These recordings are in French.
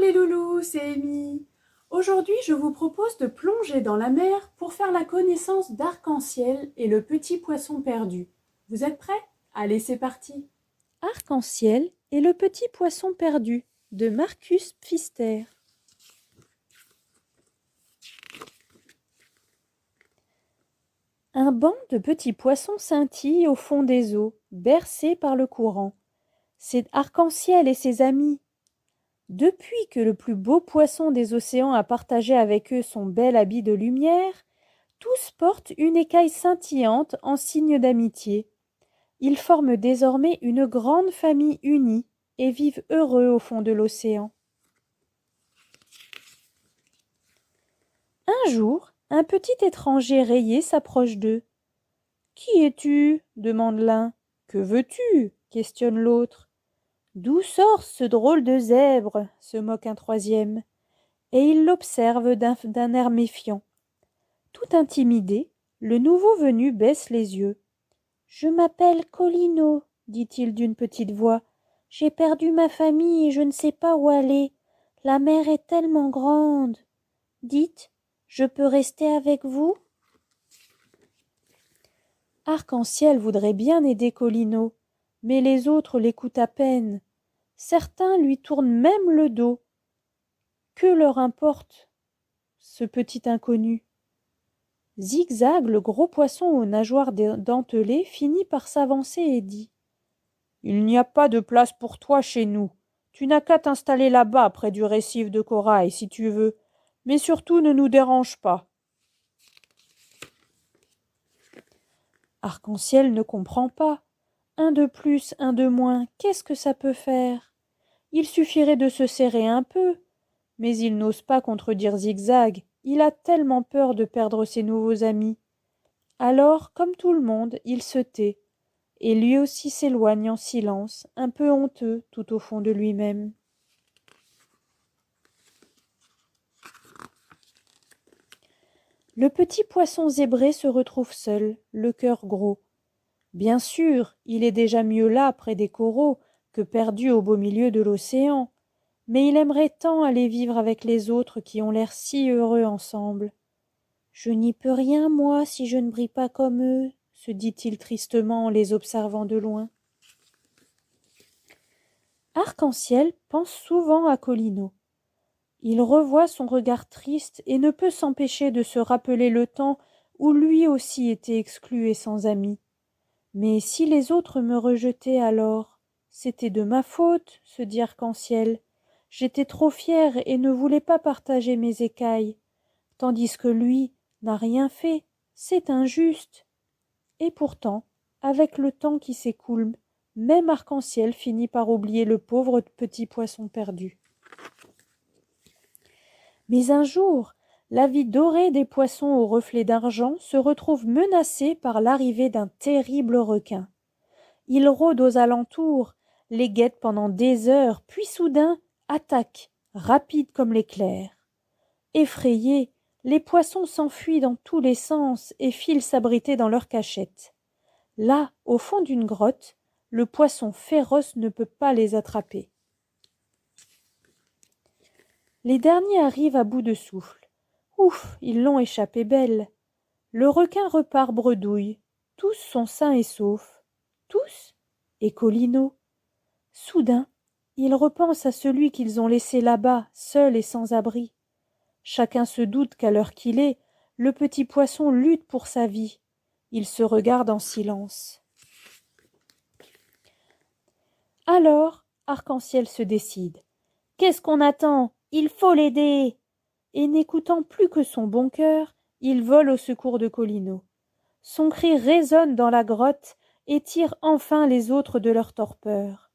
les loulous, c'est Amy. Aujourd'hui, je vous propose de plonger dans la mer pour faire la connaissance d'Arc-en-Ciel et le petit poisson perdu. Vous êtes prêts? Allez, c'est parti. Arc-en-ciel et le petit poisson perdu de Marcus Pfister. Un banc de petits poissons scintille au fond des eaux, bercés par le courant. C'est Arc-en-ciel et ses amis. Depuis que le plus beau poisson des océans a partagé avec eux son bel habit de lumière, tous portent une écaille scintillante en signe d'amitié. Ils forment désormais une grande famille unie et vivent heureux au fond de l'océan. Un jour, un petit étranger rayé s'approche d'eux. « Qui es-tu » demande l'un. « Que veux-tu » questionne l'autre. « D'où sort ce drôle de zèbre » se moque un troisième, et il l'observe d'un air méfiant. Tout intimidé, le nouveau venu baisse les yeux. « Je m'appelle Colino, » dit-il d'une petite voix. « J'ai perdu ma famille et je ne sais pas où aller. La mer est tellement grande. Dites, je peux rester avec vous ?» Arc-en-ciel voudrait bien aider Colino, mais les autres l'écoutent à peine. Certains lui tournent même le dos. Que leur importe, ce petit inconnu? Zigzag, le gros poisson aux nageoires dentelées, finit par s'avancer et dit : « Il n'y a pas de place pour toi chez nous. Tu n'as qu'à t'installer là-bas, près du récif de corail, si tu veux. Mais surtout ne nous dérange pas. » Arc-en-ciel ne comprend pas. Un de plus, un de moins, qu'est-ce que ça peut faire? Il suffirait de se serrer un peu. Mais il n'ose pas contredire Zigzag. Il a tellement peur de perdre ses nouveaux amis. Alors, comme tout le monde, il se tait, et lui aussi s'éloigne en silence, un peu honteux tout au fond de lui-même. Le petit poisson zébré se retrouve seul, le cœur gros. Bien sûr, il est déjà mieux là, près des coraux, que perdu au beau milieu de l'océan, mais il aimerait tant aller vivre avec les autres qui ont l'air si heureux ensemble. « Je n'y peux rien, moi, si je ne brille pas comme eux, » se dit-il tristement en les observant de loin. Arc-en-ciel pense souvent à Colino. Il revoit son regard triste et ne peut s'empêcher de se rappeler le temps où lui aussi était exclu et sans amis. Mais si les autres me rejetaient alors, c'était de ma faute, se dit Arc-en-ciel. J'étais trop fier et ne voulais pas partager mes écailles, tandis que lui n'a rien fait, c'est injuste. Et pourtant, avec le temps qui s'écoule, même Arc-en-ciel finit par oublier le pauvre petit poisson perdu. Mais un jour, la vie dorée des poissons aux reflets d'argent se retrouve menacée par l'arrivée d'un terrible requin. Il rôde aux alentours, les guette pendant des heures, puis soudain attaque, rapide comme l'éclair. Effrayés, les poissons s'enfuient dans tous les sens et filent s'abriter dans leur cachette. Là, au fond d'une grotte, le poisson féroce ne peut pas les attraper. Les derniers arrivent à bout de souffle. Ouf, ils l'ont échappé belle. Le requin repart bredouille. Tous sont sains et saufs. Tous et Colino. Soudain, ils repensent à celui qu'ils ont laissé là-bas, seul et sans abri. Chacun se doute qu'à l'heure qu'il est, le petit poisson lutte pour sa vie. Ils se regardent en silence. Alors, Arc-en-ciel se décide. « Qu'est-ce qu'on attend ? Il faut l'aider !» Et n'écoutant plus que son bon cœur, il vole au secours de Colino. Son cri résonne dans la grotte et tire enfin les autres de leur torpeur.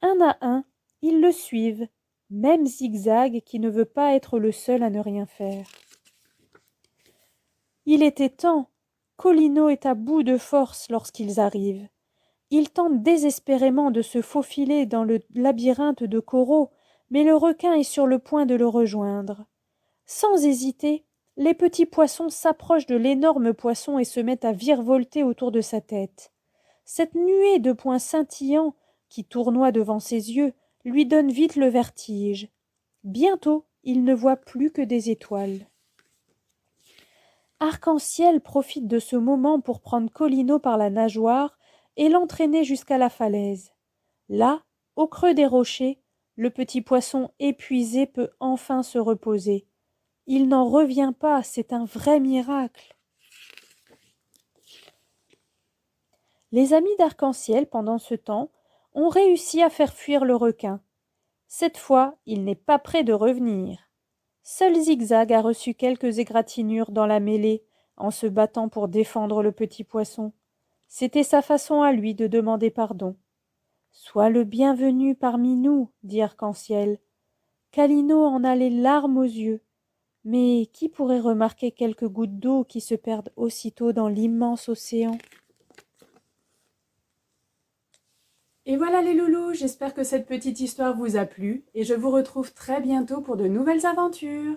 Un à un, ils le suivent, même Zigzag qui ne veut pas être le seul à ne rien faire. Il était temps. Colino est à bout de force lorsqu'ils arrivent. Il tente désespérément de se faufiler dans le labyrinthe de coraux, mais le requin est sur le point de le rejoindre. Sans hésiter, les petits poissons s'approchent de l'énorme poisson et se mettent à virevolter autour de sa tête. Cette nuée de points scintillants qui tournoient devant ses yeux lui donne vite le vertige. Bientôt, il ne voit plus que des étoiles. Arc-en-ciel profite de ce moment pour prendre Colino par la nageoire et l'entraîner jusqu'à la falaise. Là, au creux des rochers, le petit poisson épuisé peut enfin se reposer. Il n'en revient pas, c'est un vrai miracle. Les amis d'Arc-en-ciel, pendant ce temps, ont réussi à faire fuir le requin. Cette fois, il n'est pas prêt de revenir. Seul Zigzag a reçu quelques égratignures dans la mêlée en se battant pour défendre le petit poisson. C'était sa façon à lui de demander pardon. Sois le bienvenu parmi nous, dit Arc-en-ciel. Kalino en a les larmes aux yeux. Mais qui pourrait remarquer quelques gouttes d'eau qui se perdent aussitôt dans l'immense océan? Et voilà les loulous, j'espère que cette petite histoire vous a plu et je vous retrouve très bientôt pour de nouvelles aventures.